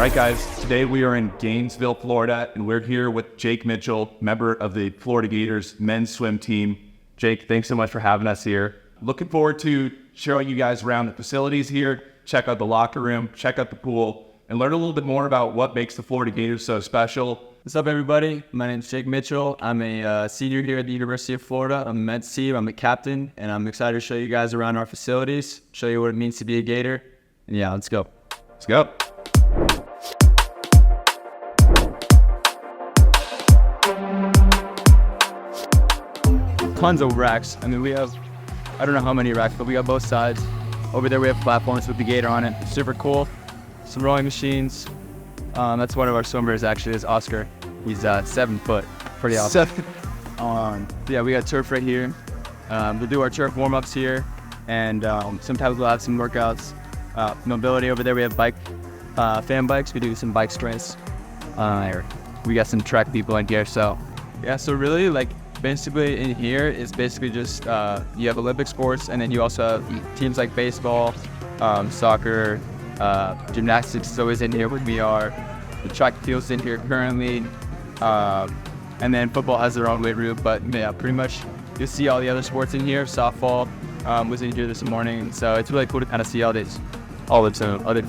right, guys, today we are in Gainesville, Florida, and we're here with Jake Mitchell, member of the Florida Gators men's swim team. Jake, thanks so much for having us here. Looking forward to showing you guys around the facilities here, check out the locker room, check out the pool, and learn a little bit more about what makes the Florida Gators so special. What's up, everybody? My name is Jake Mitchell. I'm a senior here at the University of Florida. I'm a men's team. I'm a captain, and I'm excited to show you guys around our facilities, show you what it means to be a Gator. And yeah, let's go. Let's go. Tons of racks. I mean, we have, I don't know how many racks, but we got both sides. Over there we have platforms with the Gator on it. Super cool. Some rowing machines. That's one of our swimmers actually, is Oscar. He's 7 foot. Pretty awesome. Yeah, we got turf right here. We'll do our turf warm-ups here, and sometimes we'll have some workouts. Mobility over there, we have fan bikes. We do some bike sprints. We got some track people in here, so yeah. So really, like, basically in here is basically just you have Olympic sports, and then you also have teams like baseball, soccer, gymnastics is always in here when we are. The track field's in here currently, and then football has their own weight room. But yeah, pretty much you'll see all the other sports in here. Softball was in here this morning, so it's really cool to kind of see all the other.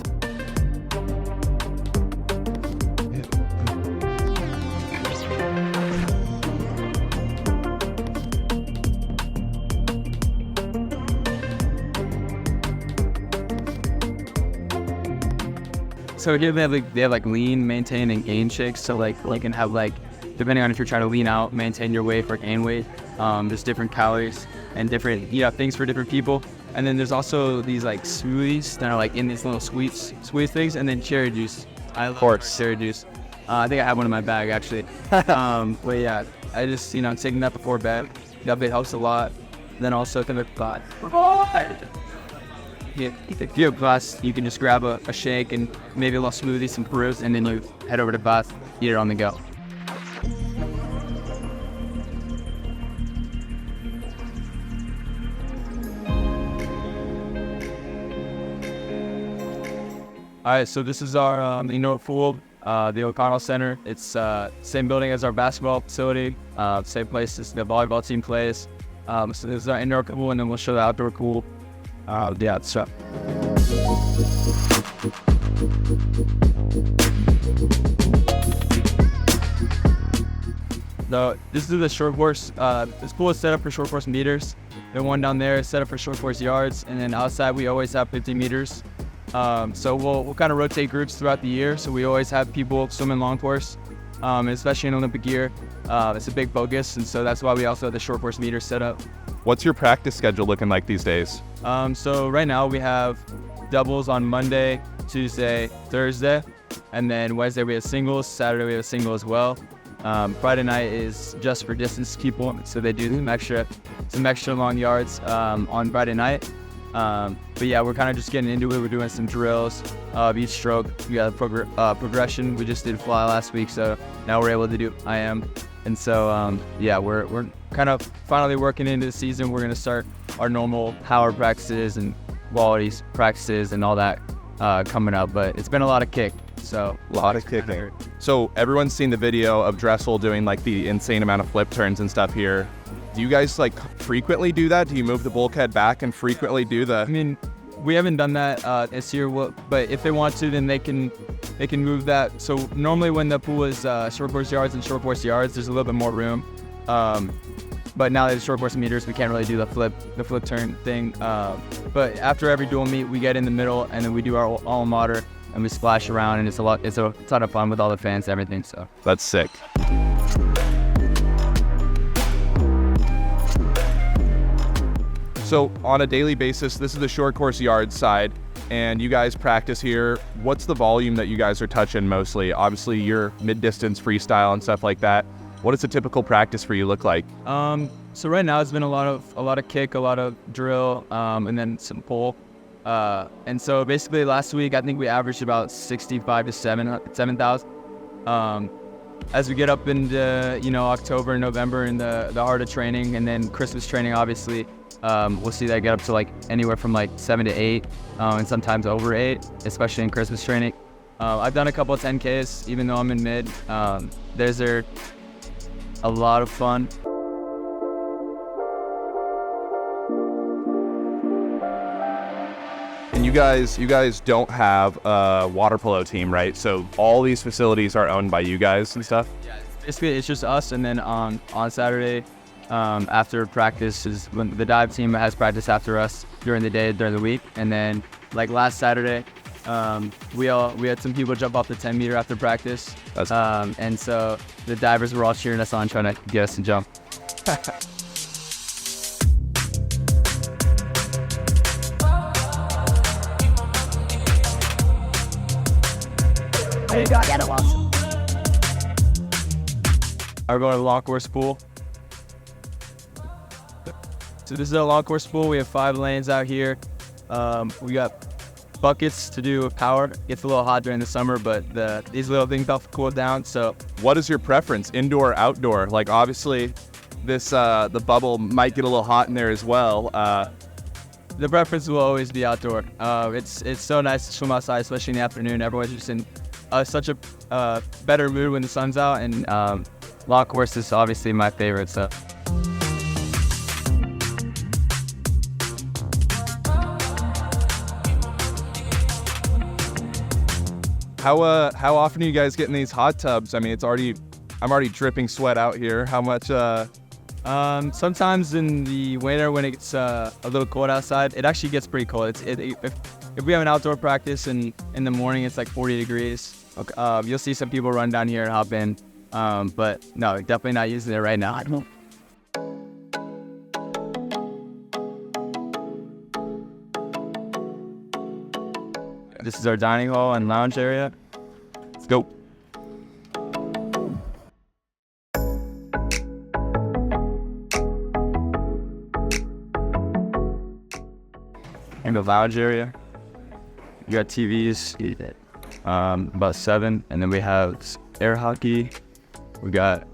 So here they have lean, maintain, and gain shakes. So like you can have, like, depending on if you're trying to lean out, maintain your weight, or gain weight. There's different calories and different things for different people. And then there's also these like smoothies that are like in these little squeeze things, and then cherry juice. I love cherry juice. I think I have one in my bag actually. But yeah, I just taking that before bed. That bit helps a lot. Then also kind of thought. If you have class, you can just grab a shake and maybe a little smoothie, some fruits, and then you head over to class, eat it on the go. All right, so this is our indoor pool, the O'Connell Center. It's same building as our basketball facility, same place as the volleyball team plays. So this is our indoor pool, and then we'll show the outdoor pool. Yeah, it's tough. This is the short course. This pool is set up for short course meters. The one down there is set up for short course yards, and then outside we always have 50 meters. So we'll kind of rotate groups throughout the year. So we always have people swimming long course, especially in Olympic year. It's a big focus, and so that's why we also have the short course meters set up. What's your practice schedule looking like these days? So right now we have doubles on Monday, Tuesday, Thursday, and then Wednesday we have singles. Saturday we have a single as well. Friday night is just for distance people, so they do some extra long yards on Friday night. But yeah, we're kind of just getting into it. We're doing some drills of each stroke. We got a progression. We just did fly last week, so now we're able to do IM. And so yeah, we're kind of finally working into the season. We're gonna start our normal power practices and qualities practices and all that coming up. But it's been a lot of kick. So a lot of kicking. So everyone's seen the video of Dressel doing like the insane amount of flip turns and stuff here. Do you guys like frequently do that? Do you move the bulkhead back and frequently do the? I mean, we haven't done that this year, but if they want to, then they can move that. So normally when the pool is short course yards and short course yards, there's a little bit more room. But now that it's short course meters, we can't really do the flip turn thing. But after every dual meet, we get in the middle and then we do our alma mater and we splash around, and it's a ton of fun with all the fans and everything. So that's sick. So on a daily basis, this is the short course yard side, and you guys practice here. What's the volume that you guys are touching mostly? Obviously, you're mid-distance freestyle and stuff like that. What does a typical practice for you look like? So right now it's been a lot of kick, a lot of drill, and then some pull. And so basically last week I think we averaged about 65 to 7,000. As we get up into October and November and the heart of training, and then Christmas training, obviously. We'll see that get up to like anywhere from like 7 to 8, and sometimes over 8, especially in Christmas training. I've done a couple of 10Ks, even though I'm in mid. They're a lot of fun. And you guys don't have a water polo team, right? So all these facilities are owned by you guys and stuff? Yeah, basically it's just us, and then on Saturday, after practice is when the dive team has practice after us during the day, during the week. And then like last Saturday, we had some people jump off the 10 meter after practice. And so the divers were all cheering us on, trying to get us to jump. There you go, get it, Watson. We're going to the long course pool. So this is a long course pool. We have 5 lanes out here. We got buckets to do with power. It gets a little hot during the summer, but these little things help cool down. So what is your preference, indoor or outdoor? Like obviously this the bubble might get a little hot in there as well. The preference will always be outdoor. It's so nice to swim outside, especially in the afternoon. Everyone's just in such a better mood when the sun's out, and long course is obviously my favorite. So. How often are you guys getting these hot tubs? I mean, I'm already dripping sweat out here. How much? Sometimes in the winter when it gets a little cold outside, it actually gets pretty cold. If we have an outdoor practice and in the morning it's like 40 degrees, okay. You'll see some people run down here and hop in. But no, definitely not using it right now. This is our dining hall and lounge area. Let's go. In the lounge area, you got TVs, about 7, and then we have air hockey. We got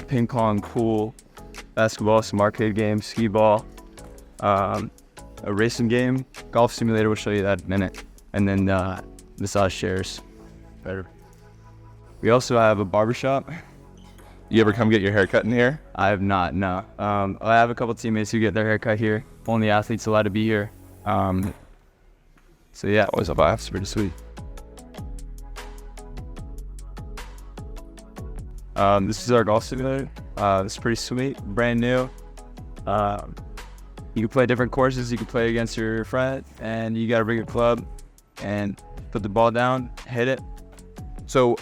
ping pong, pool, basketball, some arcade games, skee ball, a racing game, golf simulator. We'll show you that in a minute. And then massage chairs. Better. We also have a barbershop. You ever come get your hair cut in here? I have not, no. I have a couple teammates who get their hair cut here. Only athletes allowed to be here. So yeah, Always a vibe. it's pretty sweet. This is our golf simulator. It's pretty sweet, brand new. You can play different courses. You can play against your friend, and you gotta bring a club and put the ball down, hit it. So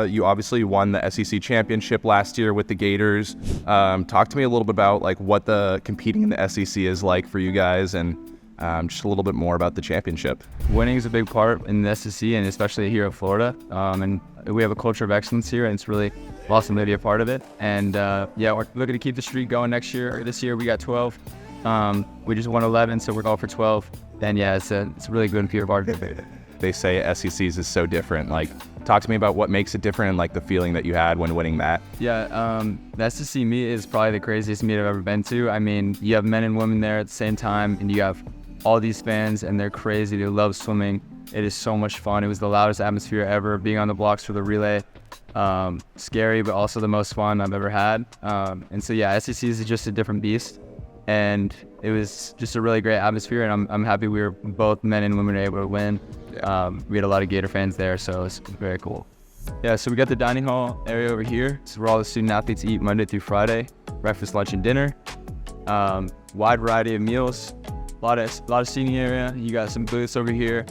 you obviously won the SEC championship last year with the Gators. Talk to me a little bit about like what the competing in the SEC is like for you guys, and just a little bit more about the championship. Winning is a big part in the SEC, and especially here in Florida. And we have a culture of excellence here, and it's really awesome to be a part of it. And yeah, we're looking to keep the streak going next year. This year we got 12. We just won 11, so we're going for 12. And yeah, it's really good to be a part of it. They say SECs is so different. Like, talk to me about what makes it different and like the feeling that you had when winning that. Yeah, the SEC meet is probably the craziest meet I've ever been to. I mean, you have men and women there at the same time, and you have all these fans, and they're crazy. They love swimming. It is so much fun. It was the loudest atmosphere ever, being on the blocks for the relay. Scary, but also the most fun I've ever had. And so yeah, SEC is just a different beast. And it was just a really great atmosphere, and I'm happy we were both men and women able to win. We had a lot of Gator fans there, so it's very cool. Yeah, so we got the dining hall area over here. This is where all the student athletes eat Monday through Friday, breakfast, lunch, and dinner. Wide variety of meals, a lot of seating area. You got some booths over here,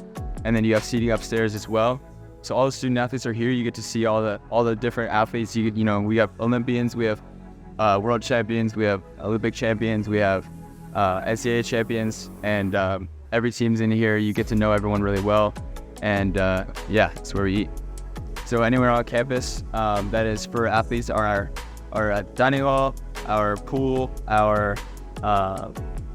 and then you have seating upstairs as well. So all the student athletes are here. You get to see all the different athletes. You know, we have Olympians, we have world champions, we have Olympic champions, we have NCAA champions, and every team's in here. You get to know everyone really well, and yeah, that's where we eat. So anywhere on campus that is for athletes are our dining hall, our pool, our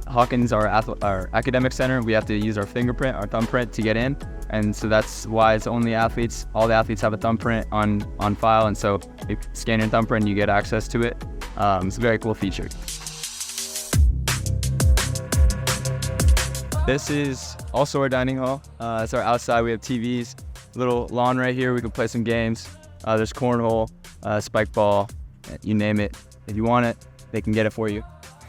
Hawkins, our academic center. We have to use our fingerprint, our thumbprint to get in, and so that's why it's only athletes. All the athletes have a thumbprint on file, and so if you scan your thumbprint, you get access to it. It's a very cool feature. This is also our dining hall. It's our outside. We have TVs. little lawn right here. We can play some games. There's cornhole, spike ball, you name it. If you want it, they can get it for you.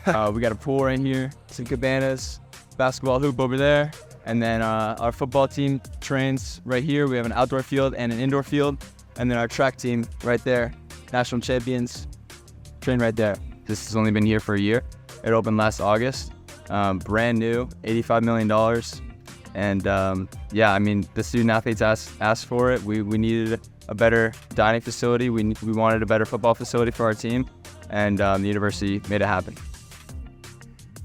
We got a pool right here, some cabanas, basketball hoop over there. And then our football team trains right here. We have an outdoor field and an indoor field. And then our track team right there, national champions, train right there. This has only been here for a year. It opened last August, brand new, $85 million. And yeah, I mean, the student athletes asked for it. We needed a better dining facility. We wanted a better football facility for our team, and the university made it happen.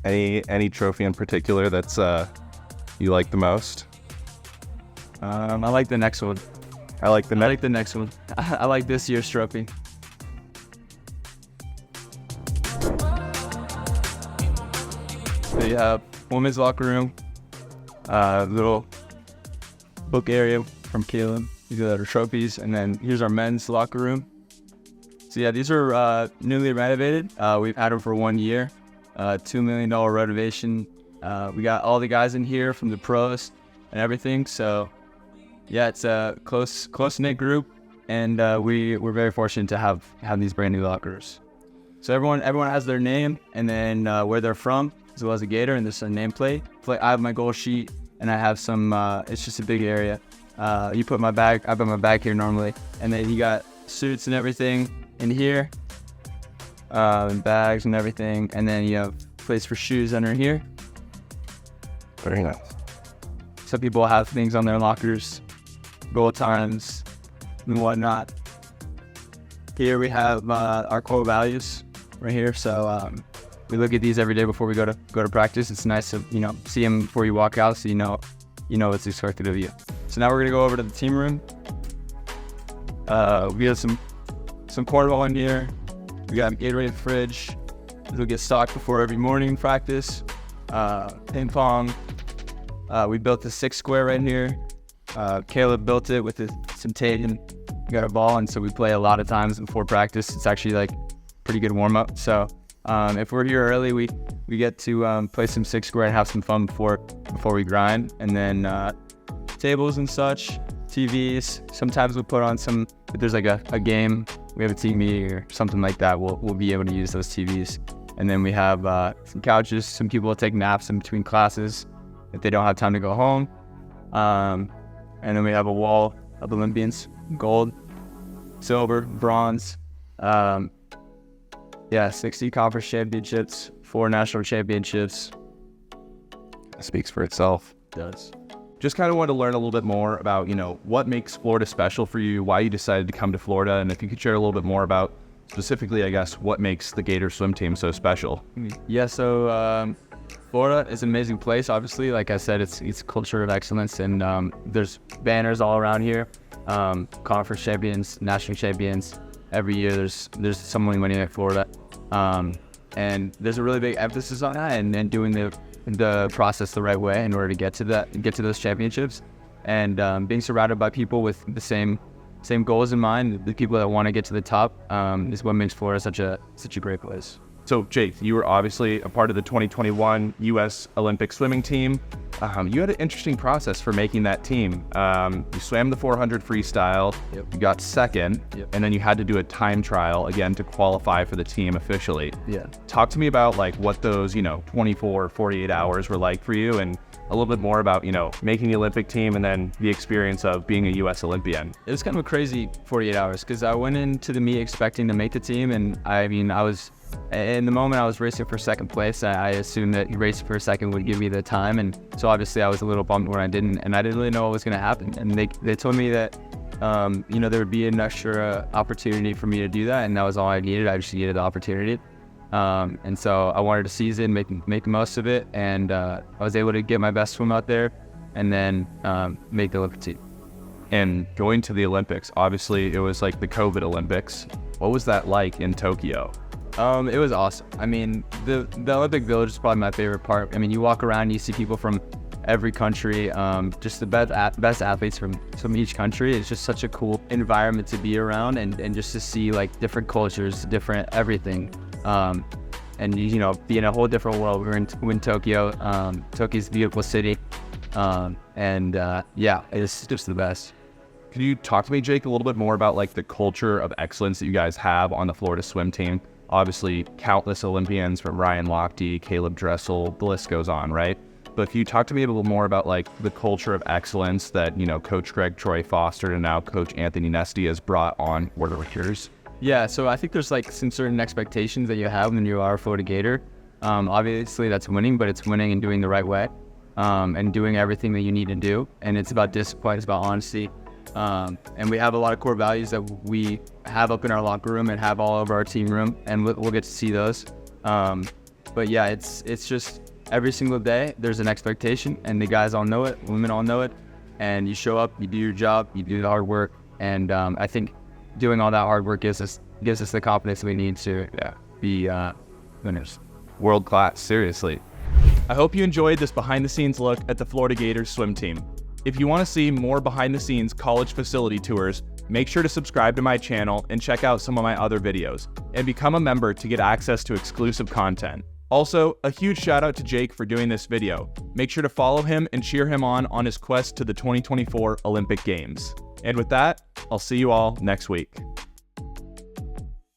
Any trophy in particular that's you like the most? I like the next one. I like the next one. I like this year's trophy. So you have women's locker room, little book area from Caleb. These are our trophies, and then here's our men's locker room. So yeah, these are newly renovated. We've had them for 1 year. $2 million renovation. We got all the guys in here from the pros and everything. So yeah, it's a close-knit group, and we're very fortunate to have these brand new lockers. So everyone has their name, and then where they're from, as well as a Gator, and there's a nameplate. I have my goal sheet, and I have some. It's just a big area. You put my bag. I put my bag here normally, and then you got suits and everything in here, and bags and everything, and then you have place for shoes under here. Very nice. Some people have things on their lockers, goal times, and whatnot. Here we have our core values right here. So we look at these every day before we go to practice. It's nice to see them before you walk out, so you know what's expected of you. So now we're gonna go over to the team room. We have some cornhole in here. We got a Gatorade fridge. We'll get stocked before every morning practice. Ping pong. We built the 6 square right here. Caleb built it with some tape, and we got a ball, and so we play a lot of times before practice. It's actually like pretty good warm up. So if we're here early, we get to play some 6 square and have some fun before we grind. And then tables and such, TVs. Sometimes we put on some. If there's like a game, we have a TV or something like that. We'll be able to use those TVs. And then we have some couches. Some people will take naps in between classes if they don't have time to go home. And then we have a wall of Olympians, gold, silver, bronze. 60 conference championships, 4 national championships. It speaks for itself. It does. Just kind of wanted to learn a little bit more about, what makes Florida special for you, why you decided to come to Florida, and if you could share a little bit more about specifically, I guess, what makes the Gator swim team so special. Yeah, so Florida is an amazing place. Obviously, like I said, it's a culture of excellence, and there's banners all around here. Conference champions, national champions. Every year there's someone winning at Florida, and there's a really big emphasis on that and doing the process the right way in order to get to those championships, and being surrounded by people with the same goals in mind, the people that want to get to the top, is what makes Florida such a great place. So Jake, you were obviously a part of the 2021 US Olympic swimming team. You had an interesting process for making that team. You swam the 400 freestyle, Yep. You got second, Yep. And then you had to do a time trial again to qualify for the team officially. Yeah. Talk to me about like what those, 24, 48 hours were like for you, and a little bit more about, making the Olympic team and then the experience of being a US Olympian. It was kind of a crazy 48 hours because I went into the meet expecting to make the team, and I was in the moment I was racing for second place. I assumed that racing for second would give me the time, and so obviously I was a little bummed when I didn't, and I didn't really know what was going to happen. And they told me that there would be an extra opportunity for me to do that, and that was all I needed. I just needed the opportunity, and so I wanted to seize it and make the most of it, and I was able to get my best swim out there, and then make the Olympic team. And going to the Olympics, obviously it was like the COVID Olympics. What was that like in Tokyo? It was awesome. I mean, the Olympic Village is probably my favorite part. I mean, you walk around, you see people from every country, just the best athletes from each country. It's just such a cool environment to be around, and just to see like different cultures, different everything, and be in a whole different world. We're in Tokyo. Tokyo's a beautiful city, and it's just the best. Could you talk to me, Jake, a little bit more about like the culture of excellence that you guys have on the Florida swim team? Obviously, countless Olympians from Ryan Lochte, Caleb Dressel, the list goes on, right? But can you talk to me a little more about like the culture of excellence that, you know, Coach Greg Troy fostered and now Coach Anthony Nesti has brought on Florida Gators? Yeah, so I think there's like some certain expectations that you have when you are a Florida Gator. Obviously that's winning, but it's winning and doing the right way, and doing everything that you need to do. And it's about discipline, it's about honesty. And we have a lot of core values that we have up in our locker room and have all over our team room, and we'll get to see those. But yeah, it's just every single day there's an expectation, and the guys all know it, women all know it, and you show up, you do your job, you do the hard work, and I think doing all that hard work gives us the confidence we need to be winners. World class, seriously. I hope you enjoyed this behind the scenes look at the Florida Gators swim team. If you want to see more behind the scenes college facility tours, make sure to subscribe to my channel and check out some of my other videos, and become a member to get access to exclusive content. Also, a huge shout out to Jake for doing this video. Make sure to follow him and cheer him on his quest to the 2024 Olympic Games. And with that, I'll see you all next week.